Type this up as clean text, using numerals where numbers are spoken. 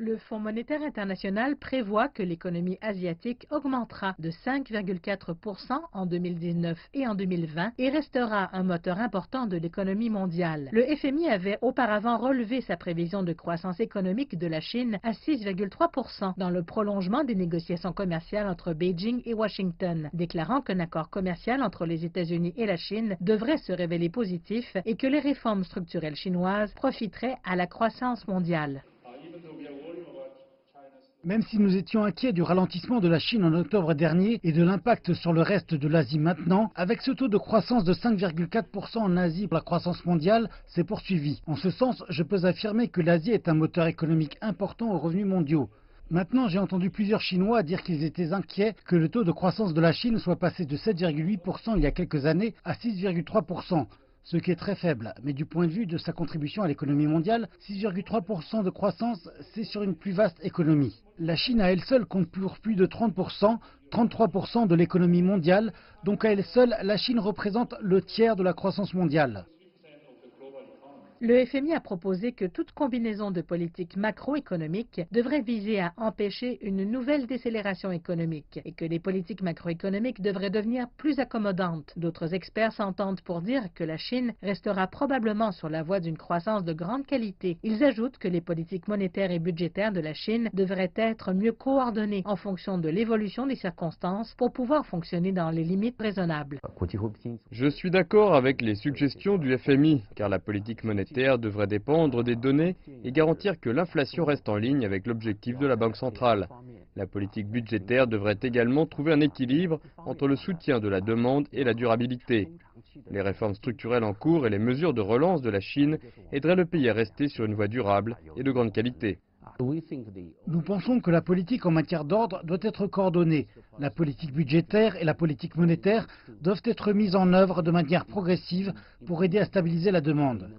Le Fonds monétaire international prévoit que l'économie asiatique augmentera de 5,4% en 2019 et en 2020 et restera un moteur important de l'économie mondiale. Le FMI avait auparavant relevé sa prévision de croissance économique de la Chine à 6,3% dans le prolongement des négociations commerciales entre Beijing et Washington, déclarant qu'un accord commercial entre les États-Unis et la Chine devrait se révéler positif et que les réformes structurelles chinoises profiteraient à la croissance mondiale. Même si nous étions inquiets du ralentissement de la Chine en octobre dernier et de l'impact sur le reste de l'Asie maintenant, avec ce taux de croissance de 5,4% en Asie, la croissance mondiale s'est poursuivie. En ce sens, je peux affirmer que l'Asie est un moteur économique important aux revenus mondiaux. Maintenant, j'ai entendu plusieurs Chinois dire qu'ils étaient inquiets que le taux de croissance de la Chine soit passé de 7,8% il y a quelques années à 6,3%. Ce qui est très faible, mais du point de vue de sa contribution à l'économie mondiale, 6,3% de croissance, c'est sur une plus vaste économie. La Chine à elle seule compte pour plus de 30%, 33% de l'économie mondiale, donc à elle seule, la Chine représente le tiers de la croissance mondiale. Le FMI a proposé que toute combinaison de politiques macroéconomiques devrait viser à empêcher une nouvelle décélération économique et que les politiques macroéconomiques devraient devenir plus accommodantes. D'autres experts s'entendent pour dire que la Chine restera probablement sur la voie d'une croissance de grande qualité. Ils ajoutent que les politiques monétaires et budgétaires de la Chine devraient être mieux coordonnées en fonction de l'évolution des circonstances pour pouvoir fonctionner dans les limites raisonnables. Je suis d'accord avec les suggestions du FMI, car la politique monétaire devrait dépendre des données et garantir que l'inflation reste en ligne avec l'objectif de la Banque centrale. La politique budgétaire devrait également trouver un équilibre entre le soutien de la demande et la durabilité. Les réformes structurelles en cours et les mesures de relance de la Chine aideraient le pays à rester sur une voie durable et de grande qualité. Nous pensons que la politique en matière d'ordre doit être coordonnée. La politique budgétaire et la politique monétaire doivent être mises en œuvre de manière progressive pour aider à stabiliser la demande.